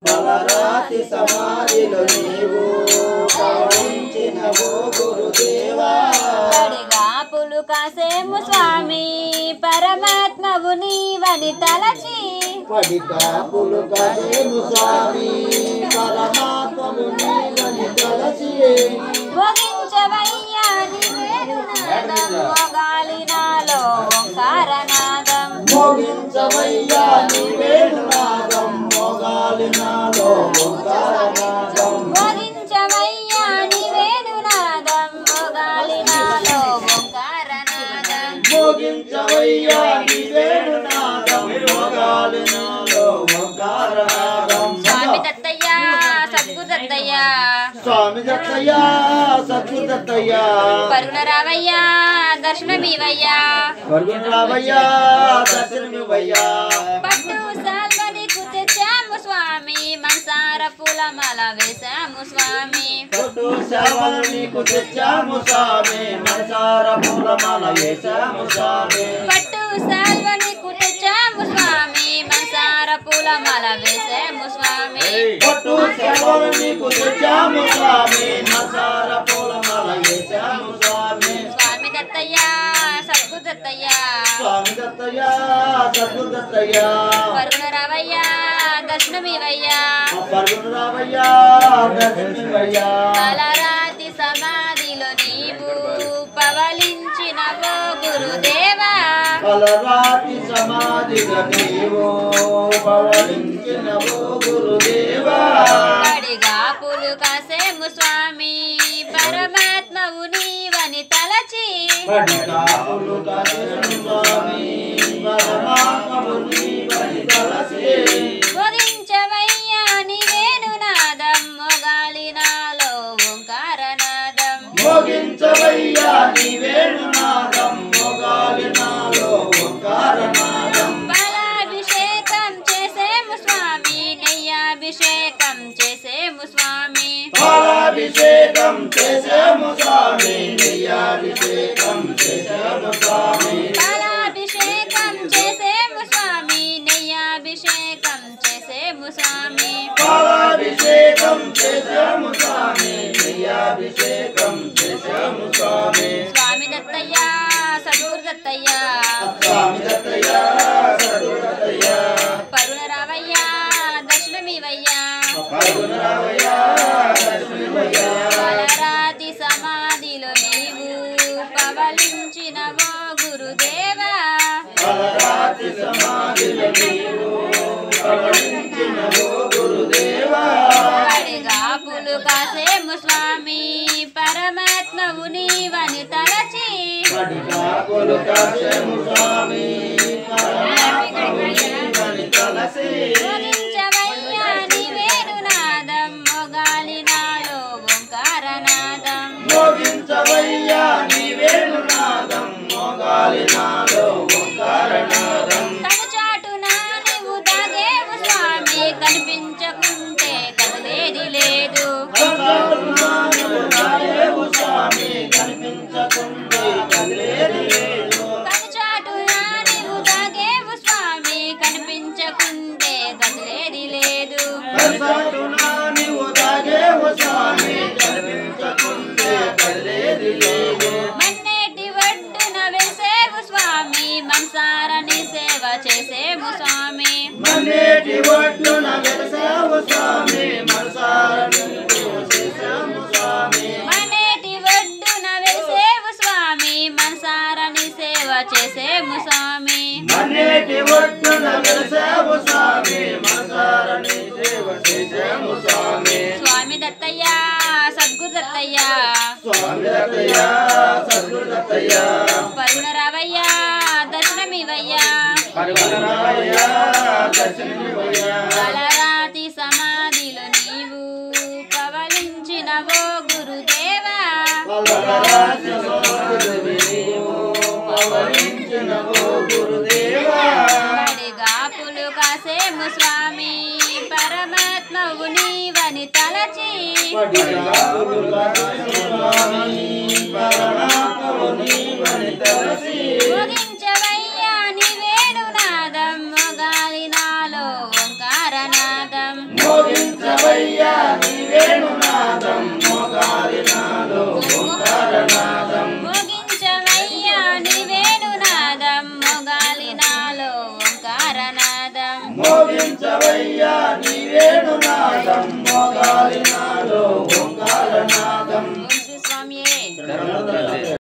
బలరాతి సమాధిలో నీవు పవళించినవో గురుదేవా పడిగా పులుకాసేము స్వామి పరమాత్మవు నీవని తలచి పడిగా పులుకాసేము స్వామి పరమాత్మవు నీవని తలచి భోగించవయ్యా నివేరునాదం మోగాలి నాలో ఓంకారనాదం మోగించవయ్యా నివేరునాదం మోగాలి నాలో ఓంకారనాదం భోగించవయ్యా నివేరునాదం మోగాలి నాలో ఓంకారనాదం మోగించవయ్యా నివేరునాదం మోగాలి నాలో ఓంకారనాదం స్వామి దత్తయ్య సద్గురు దత్తయ్య స్వామి దత్తయ్య సద్గురు దత్తయ్య పరుగున రావయ్యా దర్శనమివయ్యా పరుగున రావయ్యా దర్శనమివయ్యా పట్టు సాల్వడికు తెచ్చాము స్వామి మనసార పూలమాల వేశాము స్వామి పట్టు సేవలు నీకు తెచ్చాము స్వామి మనసార పూలమాల వేశాము స్వామి పట్టు సాల్వడికు తెచ్చాము స్వామి మనసార పూలమాల వేశాము స్వామి పట్టు సేవలు నీకు తెచ్చాము స్వామి మనసార పూలమాల వేశాము స్వామి స్వామి దత్తయ్య సద్గురు దత్తయ్య స్వామి దత్తయ్య సద్గురు దత్తయ్య పరుగున రావయ్యా దర్శనమివయ్యా పరుగున రావయ్యా దర్శనమివయ్యా తలరాతి సమాధిలో నీవు పవళించినవో గురుదేవా తలరాతి సమాధిలో నీవు పవళించినవో గురుదేవా పడిగా పులుకాసేము స్వామి పరమాత్మవు నీవని తలచి పడిగా పులుకాసేము స్వామి పరమాత్మవు నీవని తలచి భోగించవయ్యా నివేరునాదం మోగాలి నాలో ఓంకారనాదం మోగించవయ్యా నివేరునాదం మోగాలి నాలో ఓంకారనాదం పాలాభిషేకం చేసేము స్వామి నెయ్యాభిషేకం చేసేము స్వామి పాలాభిషేకం చేసేము స్వామి నెయ్యాభిషేకం చేసేము స్వామి పాలాభిషేకం చేసేము స్వామి నెయ్యాభిషేకం చేసేము స్వామి పాలాభిషేకం చేసేము స్వామి నెయ్యాభిషేకం చేసేము స్వామి స్వామి దత్తయ్య సద్గురు దత్తయ్య స్వామి దత్తయ్య సద్గురు దత్తయ్య పరుగున రావయ్యా దర్శనమివయ్యా పరుగున రావయ్యా దర్శనమివయ్యా తలరాతి సమాధిలో నీవు పవళించినవో గురుదేవా తలరాతి సమాధిలో నీవు పవళించినవో గురుదేవా పడిగా పులుకాసేము స్వామి పరమాత్మవు నీవని తలచి పడిగా పులుకాసేము స్వామి పరమాత్మవు నీవని తలచి భోగించవయ్యా నివేరునాదం మోగాలి నాలో ఓంకారనాదం మోగించవయ్యా నివేరునాదం మోగాలి నాలో ఓంకారనాదం కనుచాటున నీవు దాగేవు స్వామి కనిపించకుంటే కదిలేది లేదు కనుచాటున నీవు స్వామి కనిపించకుంటే కదిలేది లేదు కనుచాటున నీవు దాగేవు స్వామి కనిపించకుంటే కదిలేది లేదు కనుచాటున నీవు దాగేవు స్వామి కనిపించకుంటే కదిలేది లేదు మన్నేటి ఒడ్డున వెలిసేవు స్వామి మనసారని సేవ చేసేము స్వామి మన్నేటి ఒడ్డున వెలిసావు స్వామి మనసారని సేవ చేసాము స్వామి మన్నేటి ఒడ్డున వెలిసేవు స్వామి మనసారని సేవ చేసేము స్వామి మన్నేటి ఒడ్డున వెలిసావు స్వామి మనసారని సేవ చేసాము స్వామి స్వామి దత్తయ్య సద్గురు దత్తయ్య స్వామి దత్తయ్య సద్గురు దత్తయ్య పరుగున రావయ్యా దర్శనమివయ్యా పరుగున రావయ్యా దర్శనమివయ్యా తలరాతి సమాధిలో నీవు పవళించినవో గురుదేవా పలరాజ సోదరుని నీవు పవళించినవో గురుదేవా పడిగా పులుకాసేము స్వామి పరమాత్మవు నీవని తలచి పడిగా పులుకాసేము స్వామి పరమాత్మవు నీవని తలచి భోగించవయ్యా నివేరునాదం మోగాలి నాలో ఓంకారనాదం మోగి వేణునాదం మోగాలి నాలో ఓంకారనాదం మోగించవయ్యా నీ వేణునాదం మొగాలి నాలో ఓంకారనాదం మోగించవయ్యా నీ వేణునాదం